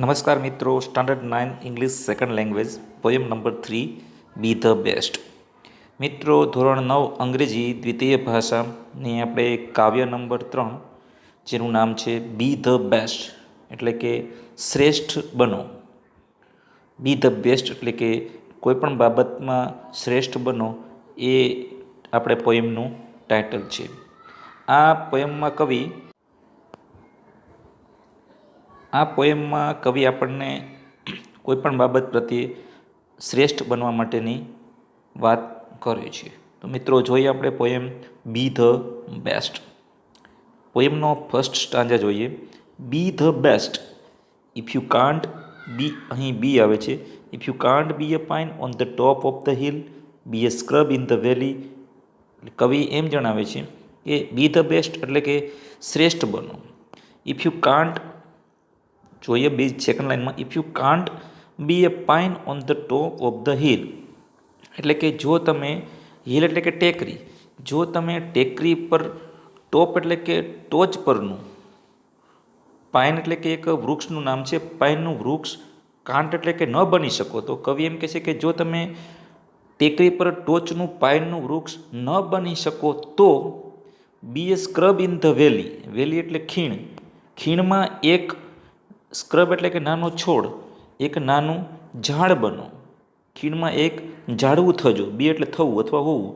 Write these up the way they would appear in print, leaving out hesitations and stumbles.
નમસ્કાર મિત્રો, standard 9 English second language poem number 3 B the best. મિત્રો, ધોરણ 9 અંગ્રેજી દ્વિતીય ભાષાની આપણે કાવ્ય નંબર 3 જેનું નામ છે બી ધ બેસ્ટ એટલે કે શ્રેષ્ઠ બનો. બી ધ બેસ્ટ એટલે કે કોઈપણ બાબતમાં શ્રેષ્ઠ બનો એ આપણે પોયમનું ટાઇટલ છે. આ પોયમમાં કવિ આપણને કોઈપણ બાબત પ્રત્યે શ્રેષ્ઠ બનવા માટેની વાત કરે છે. તો મિત્રો, જોઈએ આપણે પોયમ બી ધ બેસ્ટ. પોયમનો ફર્સ્ટ સ્ટાન્જા જોઈએ. Be the best if you can't be, અહીં બી આવે છે. If you can't be a pine on the top of the hill, be a scrub in the valley. કવિ એમ જણાવે છે કે બી ધ બેસ્ટ એટલે કે શ્રેષ્ઠ બનો. ઇફ યુ કાન્ટ, જોઈએ બી સેકન્ડ લાઇનમાં, if you can't be a pine on the top of the hill એટલે કે જો તમે, હિલ એટલે કે ટેકરી, જો તમે ટેકરી પર, ટોપ એટલે કે ટોચ પરનું, પાઇન એટલે કે એક વૃક્ષનું નામ છે, પાઇનનું વૃક્ષ, કાંટ એટલે કે ન બની શકો. તો કવિ એમ કહે છે કે જો તમે ટેકરી પર ટોચનું પાઇનનું વૃક્ષ ન બની શકો તો બી એ સ્ક્રબ ઇન ધ વેલી, વેલી એટલે ખીણ, ખીણમાં એક સ્ક્રબ એટલે કે નાનો છોડ, એક નાનું ઝાડ બનો. ખીણમાં એક ઝાડવું થજો, બી એટલે થવું અથવા હોવું.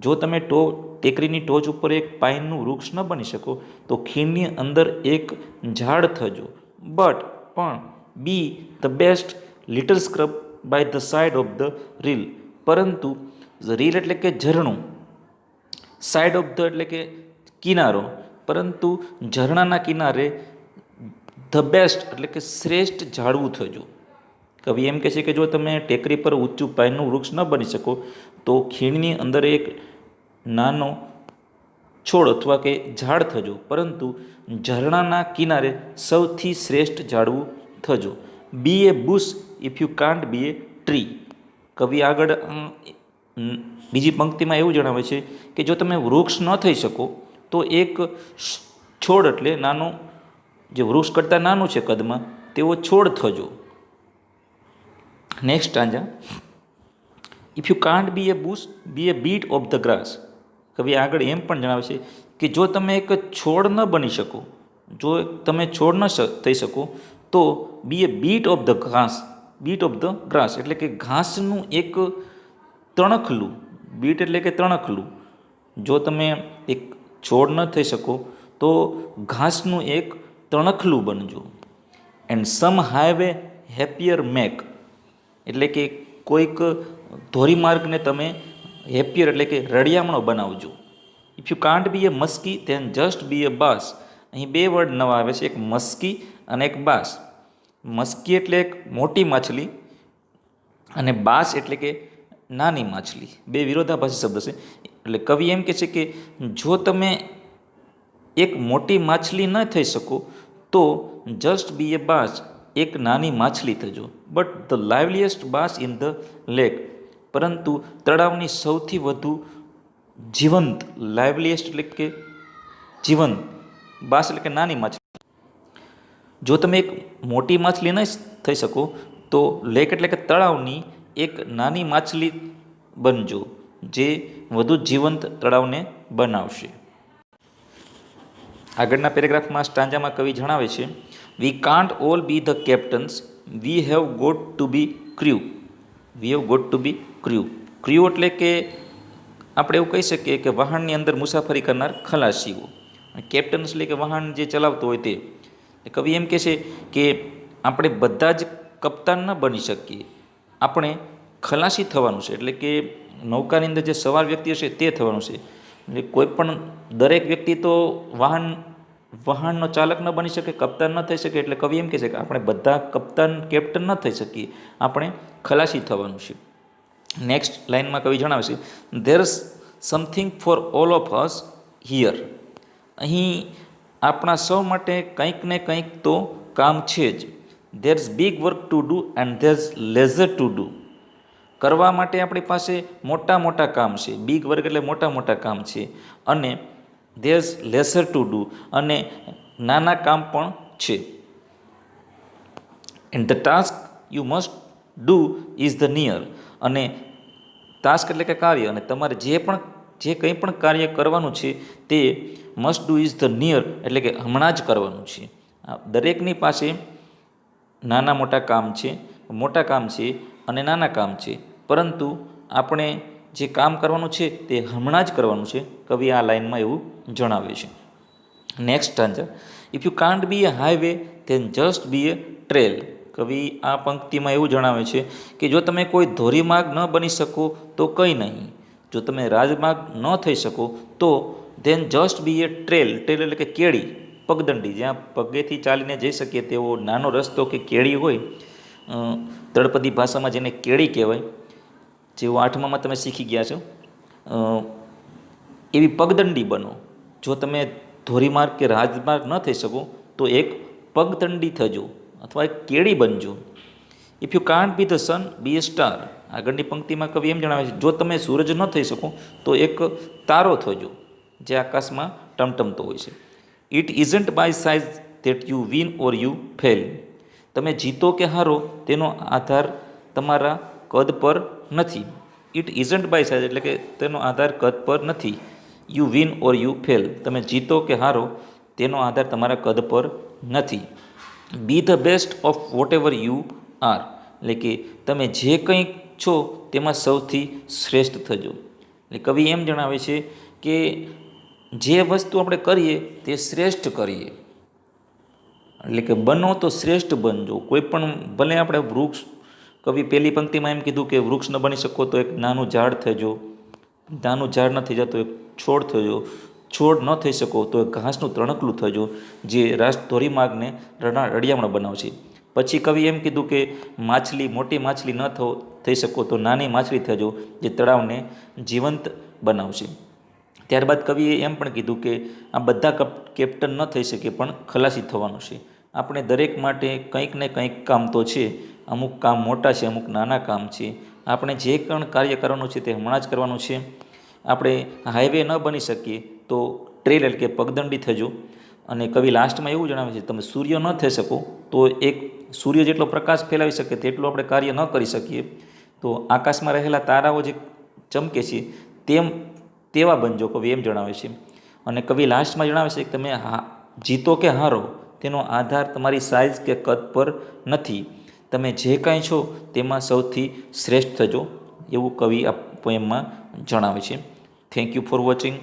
જો તમે ટેકરીની ટોચ ઉપર એક પાઇનનું વૃક્ષ ન બની શકો તો ખીણની અંદર એક ઝાડ થજો. પણ be the best little scrub by the side of the rill, પરંતુ રીલ એટલે કે ઝરણું, સાઇડ ઓફ ધ એટલે કે કિનારો, પરંતુ ઝરણાના કિનારે ધ બેસ્ટ એટલે કે શ્રેષ્ઠ ઝાડવું થજો. કવિ એમ કહે છે કે જો તમે ટેકરી પર ઊંચું પાઇનનું વૃક્ષ ન બની શકો તો ખીણની અંદર એક નાનો છોડ અથવા કે ઝાડ થજો, પરંતુ ઝરણાના કિનારે સૌથી શ્રેષ્ઠ ઝાડવું થજો. Be a bush if you can't be a tree. કવિ આગળ બીજી પંક્તિમાં એવું જણાવે છે કે જો તમે વૃક્ષ ન થઈ શકો તો એક છોડ એટલે નાનો, જે વૃક્ષ કરતાં નાનું છે કદમાં, તેવો છોડ થજો. Next stanza. If you can't be a bush be a bit of the grass. કવિ આગળ એમ પણ જણાવે છે કે જો તમે એક છોડ ન બની શકો, જો તમે છોડ ન થઈ શકો તો બી એ બીટ ઓફ ધ ઘાસ, બીટ ઓફ ધ ગ્રાસ એટલે કે ઘાસનું એક તણખલું, બીટ એટલે કે તણખલું. જો તમે એક છોડ ન થઈ શકો તો ઘાસનું એક તણખલું બનજો. And some highway happier make એટલે કે કોઈક ધોરીમાર્ગને તમે હેપીયર એટલે કે રળિયામણો બનાવજો. If you can't be a muskie then just be a bass. અહીં બે વર્ડ નવા આવે છે, એક મસ્કી અને એક બાસ. મસ્કી એટલે એક મોટી માછલી અને બાસ એટલે કે નાની માછલી, બે વિરોધાભાસી શબ્દ છે. એટલે કવિ એમ કહે છે કે જો તમે એક મોટી માછલી ન થઈ શકો તો જસ્ટ બી એ બાસ, એક નાની માછલી થજો. But the liveliest bass in the lake, પરંતુ તળાવની સૌથી વધુ જીવંત, લાઇવલીએસ્ટ એટલે કે જીવંત, બાસ એટલે કે નાની માછલી. જો તમે એક મોટી માછલી ન થઈ શકો તો લેક એટલે કે તળાવની એક નાની માછલી બનજો, જે વધુ જીવંત તળાવને બનાવશે. આગળના પેરેગ્રાફમાં સ્ટાન્જામાં કવિ જણાવે છે, we can't all be the captains, we have got to be crew. We have got to be crew. Crew એટલે કે આપણે એવું કહી શકીએ કે વાહનની અંદર મુસાફરી કરનાર ખલાસીઓ. કેપ્ટન્સ એટલે કે વાહન જે ચલાવતો હોય તે. કવિ એમ કહે છે કે આપણે બધા જ કપ્તાન ન બની શકીએ, આપણે ખલાસી થવાનું છે, એટલે કે નૌકાની અંદર જે સવાર વ્યક્તિ હશે તે થવાનું છે. એટલે કોઈ પણ, દરેક વ્યક્તિ તો વાહનનો ચાલક ન બની શકે, કપ્તાન ન થઈ શકે. એટલે કવિ એમ કહે છે કે આપણે બધા કપ્તાન, કેપ્ટન ન થઈ શકીએ, આપણે ખલાસી થવાનું છે. નેક્સ્ટ લાઇનમાં કવિ જણાવે છે, there is something for all of us here. અહીં આપણા સૌ માટે કંઈક ને કંઈક તો કામ છે જ. There is big work to do and there is leisure to do. કરવા માટે આપણી પાસે મોટા મોટા કામ છે, બિગ વર્ક એટલે મોટા મોટા કામ છે, અને there is leisure to do, અને નાના કામ પણ છે. And the task you must do is the near. અને ટાસ્ક એટલે કે કાર્ય, અને તમારે જે કંઈ પણ કાર્ય કરવાનું છે તે must do is the near એટલે કે હમણાં જ કરવાનું છે. દરેકની પાસે નાના મોટા કામ છે અને નાના કામ છે, પરંતુ આપણે જે કામ કરવાનું છે તે હમણાં જ કરવાનું છે. કવિ આ લાઇનમાં એવું જણાવે છે. Next stanza. If you can't be a highway then just be a trail. કવિ આ પંક્તિમાં એવું જણાવે છે કે જો તમે કોઈ ધોરીમાર્ગ ન બની શકો તો કંઈ નહીં. જો તમે રાજમાર્ગ ન થઈ શકો તો then just be a trail. Trail એટલે કે કેડી, પગદંડી, જ્યાં પગેથી ચાલીને જઈ શકીએ તેવો નાનો રસ્તો કે કેડી હોય, તળપદી ભાષામાં જેને કેડી કહેવાય, જેવું 8મામાં તમે શીખી ગયા છો, એવી પગદંડી બનો. જો તમે ધોરીમાર્ગ કે રાજમાર્ગ ન થઈ શકો તો એક પગદંડી થજો અથવા એક કેડી બનજો. If you can't be the sun be a star. આગળની પંક્તિમાં કવિ એમ જણાવે છે, જો તમે સૂરજ ન થઈ શકો તો એક તારો થજો જે આકાશમાં ટમટમતો હોય છે. It isn't by size that you win or you fail. તમે જીતો કે હારો તેનો આધાર તમારા કદ પર નથી. ઇટ ઇઝન્ટ બાય સાઇઝ એટલે કે તેનો આધાર કદ પર નથી. You win or you fail. તમે જીતો કે હારો તેનો આધાર તમારા કદ પર નથી. બી the best of what ever you are. એટલે કે તમે જે કંઈ છો તેમાં સૌથી શ્રેષ્ઠ થજો. એટલે કવિ એમ જણાવે છે કે જે વસ્તુ આપણે કરીએ તે શ્રેષ્ઠ કરીએ. એટલે કે બનો તો શ્રેષ્ઠ બનજો. કોઈ પણ ભલે આપણે વૃક્ષ, કવિ પહેલી પંક્તિમાં એમ કીધું કે વૃક્ષ ન બની શકો તો એક નાનું ઝાડ થજો, નાનું ઝાડ ન થઈ જતો એક છોડ થજો, છોડ ન થઈ શકો તો એક ઘાસનું તણકલું થજો જે ધોરીમાર્ગને રળિયામણો બનાવશે. પછી કવિ એમ કીધું કે મોટી માછલી ન થઈ શકો તો નાની માછલી થજો જે તળાવને જીવંત બનાવશે. ત્યારબાદ કવિએ એમ પણ કીધું કે આ બધા કેપ્ટન ન થઈ શકે પણ ખલાસી થવાનું છે. આપણે દરેક માટે કંઈક ને કંઈક કામ તો છે. અમુક કામ મોટા છે, અમુક નાના કામ છે. આપણે જે પણ કાર્ય કરવાનું છે તે હમણાં જ કરવાનું છે. આપણે હાઈવે ન બની શકીએ તો ટ્રેલ એટલે કે પગદંડી થજો. અને કવિ લાસ્ટમાં એવું જણાવે છે, તમે સૂર્ય ન થઈ શકો તો એક સૂર્ય જેટલો પ્રકાશ ફેલાવી શકે તેટલું આપણે કાર્ય ન કરી શકીએ તો આકાશમાં રહેલા તારાઓ જે ચમકે છે તેવા બનજો, કવિ એમ જણાવે છે. અને કવિ લાસ્ટમાં જણાવે છે કે તમે જીતો કે હારો તેનો આધાર તમારી સાઇઝ કે કદ પર નથી. તમે જે કાંઈ છો તેમાં સૌથી શ્રેષ્ઠ થજો, એવું કવિ આ પોએમમાં જણાવે છે. Thank you for watching.